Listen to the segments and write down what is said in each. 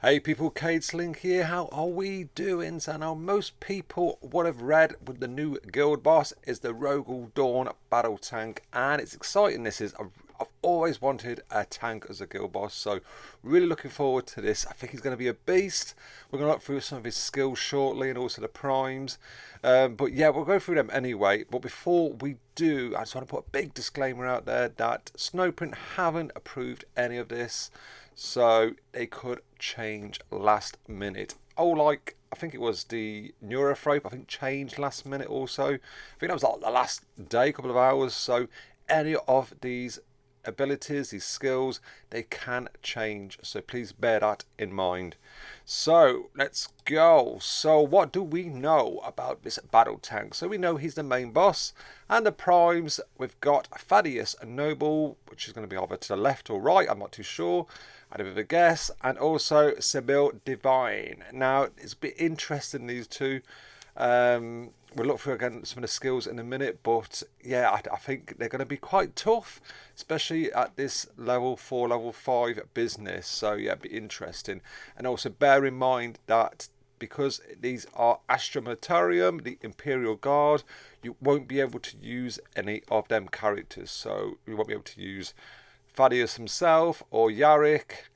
Hey people, Cade's Link here. How are we doing? So now most people would have read with the new guild boss is the Rogal Dorn battle tank, and it's exciting. I've always wanted a tank as a guild boss, so really looking forward to this. I think he's going to be a beast. We're going to look through some of his skills shortly and also the primes. But yeah, we'll go through them anyway. But before we do, I just want to put a big disclaimer out there that Snowprint haven't approved any of this. So they could change last minute. Oh, like I think it was the Neurothrope, I think changed last minute also. I think that was like the last day, couple of hours. So any of these abilities, these skills, they can change. So please bear that in mind. So let's go. So what do we know about this battle tank? So we know he's the main boss, and the primes we've got Thaddeus and Noble, which is going to be either to the left or right, I'm not too sure. I had a bit of a guess, and also Sibyl Divine. Now it's a bit interesting, these two. We'll look through again some of the skills in a minute, but yeah, I think they're going to be quite tough, especially at this level 4, level 5 business. So yeah, be interesting. And also bear in mind that because these are Astromatarium, the Imperial Guard, you won't be able to use any of them characters. So you won't be able to use Thaddeus himself or Yarick,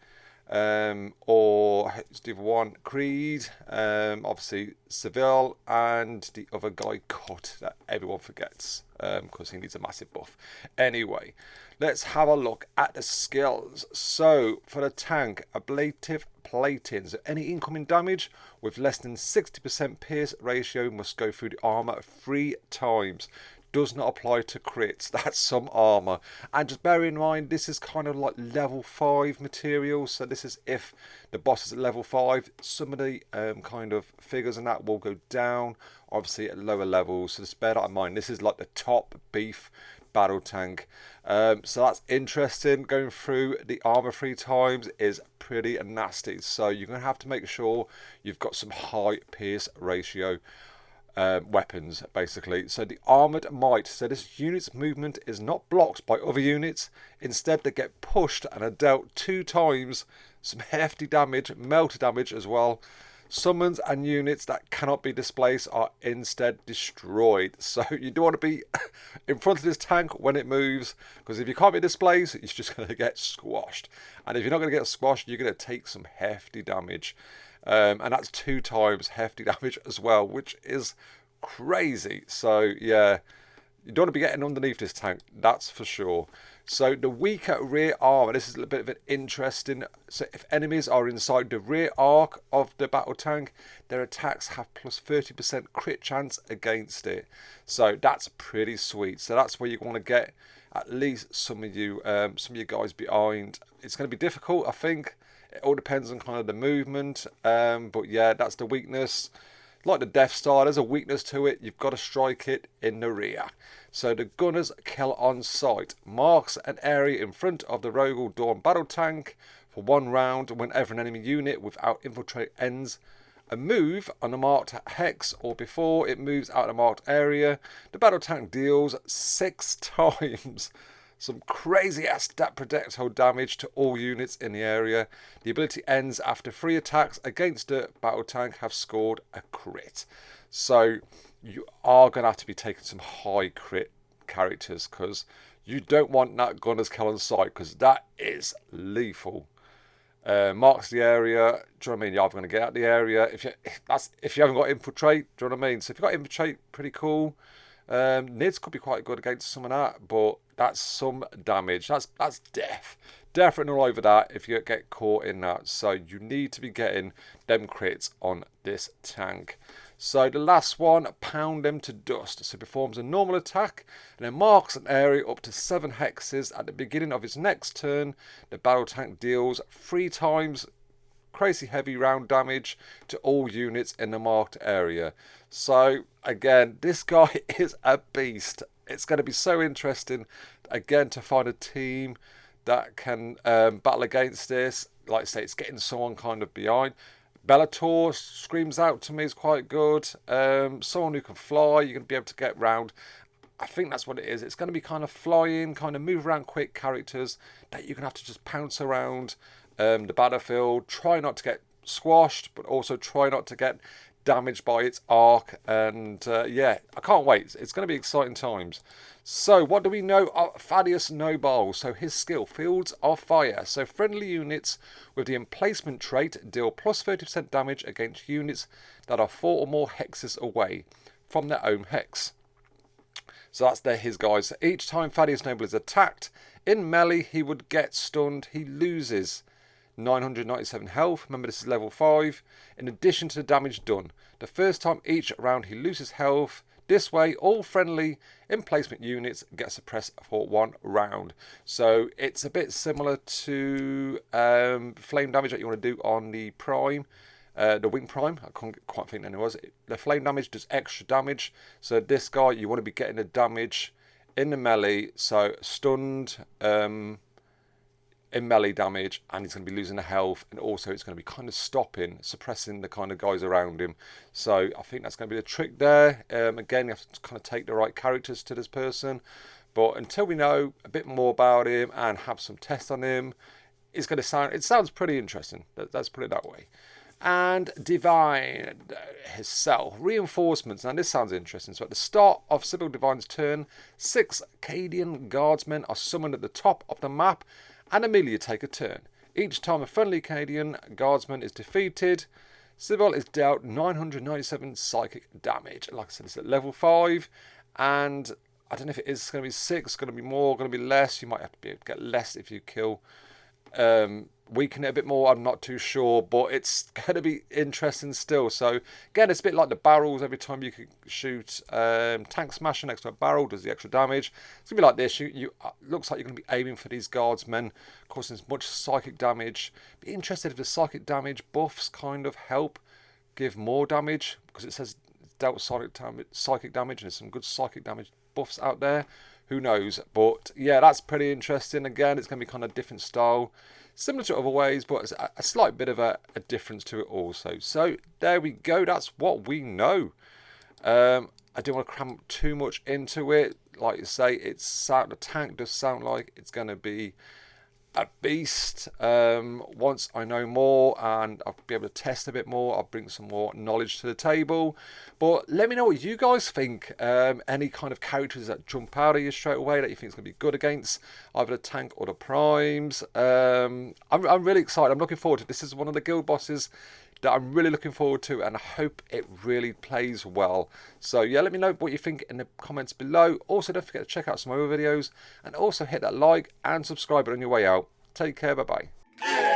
or the other one, Creed, obviously Seville, and the other guy, Cut, that everyone forgets because he needs a massive buff. Anyway, let's have a look at the skills. So for the tank, ablative plating. So any incoming damage with less than 60% pierce ratio must go through the armor 3 times. Does not apply to crits. That's some armor. And just bear in mind, this is kind of like level 5 material. So this is if the boss is at level 5. Some of the kind of figures and that will go down, obviously at lower levels. So just bear that in mind. This is like the top beef battle tank. So that's interesting. Going through the armor 3 times is pretty nasty. So you're going to have to make sure you've got some high pierce ratio weapons, basically. So the armored might, so this unit's movement is not blocked by other units. Instead they get pushed and are dealt 2 times some hefty damage, melt damage as well. Summons and units that cannot be displaced are instead destroyed. So you don't want to be in front of this tank when it moves, because if you can't be displaced, it's just going to get squashed. And if you're not going to get squashed, you're going to take some hefty damage. And that's 2 times hefty damage as well, which is crazy. So yeah, you don't want to be getting underneath this tank, that's for sure. So the weaker rear armor, this is a little bit of an interesting. So if enemies are inside the rear arc of the battle tank, their attacks have plus 30% crit chance against it. So that's pretty sweet. So that's where you want to get at least some of you guys behind. It's going to be difficult, I think. It all depends on kind of the movement, but yeah, that's the weakness. Like the Death Star, there's a weakness to it. You've got to strike it in the rear. So the gunners kill on sight. Marks an area in front of the Rogal Dorn battle tank for 1 round whenever an enemy unit without infiltrate ends a move on a marked hex or before it moves out of the marked area. The battle tank deals 6 times some crazy ass stat projectile damage to all units in the area. The ability ends after 3 attacks against the battle tank have scored a crit. So you are going to have to be taking some high crit characters, because you don't want that gunner's kill on sight, because that is lethal. Marks the area. Do you know what I mean? You're either going to get out the area. If you haven't got infiltrate, do you know what I mean? So if you've got infiltrate, pretty cool. Nids could be quite good against some of that, but that's some damage. That's death. Death written all over that if you get caught in that. So you need to be getting them crits on this tank. So the last one, pound them to dust. So performs a normal attack and then marks an area up to 7 hexes at the beginning of its next turn. The battle tank deals 3 times crazy heavy round damage to all units in the marked area. So again, this guy is a beast. It's going to be so interesting again to find a team that can battle against this. Like I say, it's getting someone kind of behind. Bellator screams out to me is quite good. Someone who can fly, you're going to be able to get round. I think that's what it is. It's going to be kind of flying, kind of move around quick characters that you're going to have to just pounce around the battlefield. Try not to get squashed, but also try not to get damaged by its arc. And yeah, I can't wait. It's going to be exciting times. So what do we know of Thaddeus Nobile? So his skill, Fields of Fire. So friendly units with the emplacement trait deal plus 30% damage against units that are 4 or more hexes away from their own hex. So that's his guys. So each time Thaddeus Noble is attacked in melee, he would get stunned. He loses 997 health. Remember, this is level 5. In addition to the damage done. The first time each round he loses health. This way, all friendly emplacement units get suppressed for 1 round. So it's a bit similar to flame damage that you want to do on the Prime. The Wing Prime, I can't quite think that it was. The flame damage does extra damage. So this guy, you want to be getting the damage in the melee. So stunned in melee damage, and he's going to be losing the health, and also it's going to be kind of suppressing the kind of guys around him. So I think that's going to be the trick there. Again, you have to kind of take the right characters to this person. But until we know a bit more about him and have some tests on him, it sounds pretty interesting. Let's put it that way. And Divine herself. Reinforcements. Now this sounds interesting. So at the start of Sybil Divine's turn, 6 Cadian guardsmen are summoned at the top of the map and immediately take a turn. Each time a friendly Cadian guardsman is defeated, Sybil is dealt 997 psychic damage. Like I said, it's at level 5, and I don't know if it is going to be 6, going to be more, going to be less. You might have to be able to get less if you kill weaken it a bit more. I'm not too sure, but it's going to be interesting still. So again, it's a bit like the barrels. Every time you can shoot tank smasher next to a barrel does the extra damage. It's going to be like this. You looks like you're going to be aiming for these guardsmen, causing as much psychic damage. Be interested if the psychic damage buffs kind of help give more damage, because it says it's dealt psychic damage, and there's some good psychic damage buffs out there. Who knows? But yeah, that's pretty interesting. Again, it's going to be kind of different style, similar to other ways, but it's a slight bit of a difference to it also. So there we go. That's what we know. I don't want to cram too much into it. Like you say, the tank does sound like it's going to be a beast. Once I know more and I'll be able to test a bit more, I'll bring some more knowledge to the table. But let me know what you guys think. Any kind of characters that jump out at you straight away that you think is going to be good against either the tank or the primes. I'm really excited. I'm looking forward to it. This is one of the guild bosses that I'm really looking forward to, and I hope it really plays well. So yeah, let me know what you think in the comments below. Also, don't forget to check out some other videos, and also hit that like and subscribe button on your way out. Take care, bye bye.